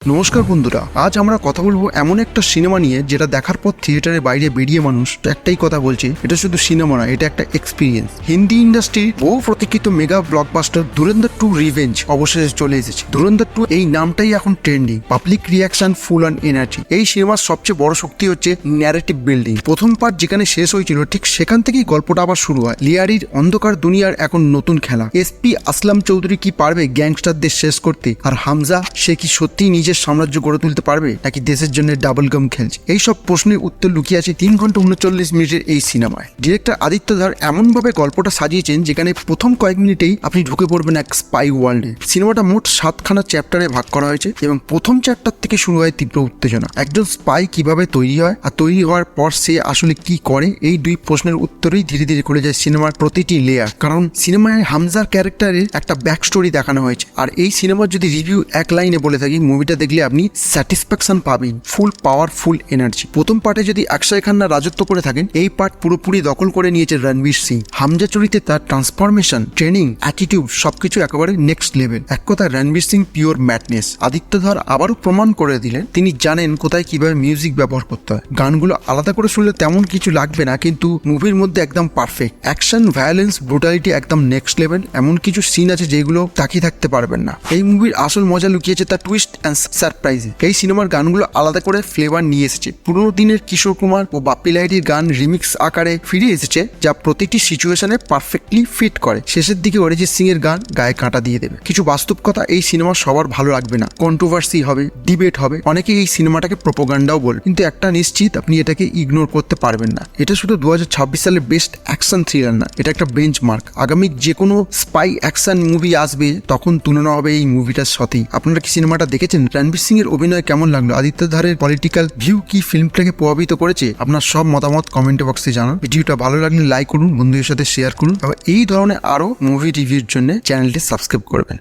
নমস্কার বন্ধুরা, আজ আমরা কথা বলবো এমন একটা সিনেমা নিয়ে যেটা দেখার পর থিয়েটারের বাইরে বেরিয়ে মানুষ একটাই কথা বলছে, এটা শুধু সিনেমা না, এটা একটা এক্সপিরিয়েন্স। হিন্দি ইন্ডাস্ট্রির বহু প্রতীক্ষিত মেগা ব্লকবাস্টার ধুরন্ধর 2 রিভেঞ্জ অবশেষে চলে এসেছে। ধুরন্ধর 2 এই নামটাই এখন trending, public reaction, full on energy. এই সিনেমার সবচেয়ে বড় শক্তি হচ্ছে ন্যারেটিভ বিল্ডিং। প্রথম পার্ট যেখানে শেষ হয়েছিল ঠিক সেখান থেকেই গল্পটা আবার শুরু হয়। লিয়ারির অন্ধকার দুনিয়ার এখন নতুন খেলা। এসপি আসলাম চৌধুরী কি পারবে গ্যাংস্টারদের শেষ করতে? আর হামজা, সে কি সত্যি নিজের সাম্রাজ্য গড়ে তুলতে পারবে নাকি দেশের জন্য ডাবল গাম খেলছে? এইসব প্রশ্নের উত্তর লুকিয়ে আছে 3 ঘন্টা 39 মিনিটের এই সিনেমায়। ডিরেক্টর আদিত্য ধার এমনভাবে গল্পটা সাজিয়েছেন যেখানে প্রথম কয়েক মিনিটেই আপনি ঢুকে পড়বেন এক স্পাই ওয়ার্ল্ডে। সিনেমাটা মোট 7খানা চ্যাপ্টারে ভাগ করা হয়েছে এবং প্রথম চ্যাপ্টার থেকে শুরু হয় তীব্র উত্তেজনা। একজন স্পাই কিভাবে তৈরি হয় আর তৈরি হওয়ার পর সে আসলে কি করে, এই 2 প্রশ্নের উত্তরেই ধীরে ধীরে করে যায় সিনেমার প্রতিটি লেয়ার। কারণ সিনেমায় হামজার ক্যারেক্টারের একটা ব্যাক স্টোরি দেখানো হয়েছে। আর এই সিনেমার যদি রিভিউ এক লাইনে বলে থাকি, মুভিটা দেখলে আপনি স্যাটিসফ্যাকশন পাবেন, ফুল পাওয়ার, ফুল এনার্জি। প্রথম পার্টে যদি অক্ষয় খান্না রাজত্ব করে থাকেন, এই পার্ট পুরোপুরি দখল করে নিয়েছে রণবীর সিং। হামজা চরিত্রে তার ট্রান্সফরমেশন, ট্রেনিং, অ্যাটিটিউড সবকিছু একেবারে নেক্সট লেভেল। এক কথায় রণবীর সিং পিওর ম্যাডনেস। আদিত্য ধর আবারও প্রমাণ করে দিলেন তিনি জানেন কোথায় কিভাবে মিউজিক ব্যবহার করতে হয়। গানগুলো আলাদা করে শুনলে তেমন কিছু লাগবে না, কিন্তু মুভির মধ্যে একদম পারফেক্ট। অ্যাকশন, ভায়োলেন্স, ব্রুটালিটি একদম নেক্সট লেভেল। এমন কিছু সিন আছে যেগুলো তাকিয়ে থাকতে পারবেন না। এই মুভির আসল মজা লুকিয়েছে তার টুইস্ট অ্যান্ড সারপ্রাইজে। এই সিনেমার গানগুলো আলাদা করে ফ্লেভার নিয়ে এসেছে। পুরোনো দিনের কিশোর কুমার ও বাপ্পি লাহিড়ীর গান রিমিক্স আকারে ফিরে এসেছে, যা প্রতিটি সিচুয়েশনে পারফেক্টলি ফিট করে। শেষের দিকে অরিজিৎ সিং এর গান গায়ে কাঁটা দিয়ে দেবে। কিছু বাস্তব কথা, এই সিনেমা সবার ভালো লাগবে না, কন্ট্রোভার্সি হবে, ডিবেট হবে, অনেকে এই সিনেমাটাকে প্রোপাগান্ডাও বলে। কিন্তু একটা নিশ্চিত, আপনি এটাকে ইগনোর করতে পারবেন না। এটা শুধু 2026 সালের বেস্ট অ্যাকশন থ্রিলার না, এটা একটা বেঞ্চমার্ক। আগামী যে কোনো স্পাই অ্যাকশন মুভি আসবে তখন তুলনা হবে এই মুভিটার সাথেই। আপনারা কি সিনেমাটা দেখেছেন? রণবীর সিং এর অভিনয় কেমন লাগলো? আদিত্য ধারের পলিটিক্যাল ভিউ কি ফিল্মটাকে প্রভাবিত করেছে? আপনার সব মতামত কমেন্ট বক্সে জানান। ভিডিওটা ভালো লাগলে লাইক করুন, বন্ধুদের সাথে শেয়ার করুন এবং এই ধরনের আরো মুভি রিভিউর জন্য চ্যানেলটি সাবস্ক্রাইব করবেন।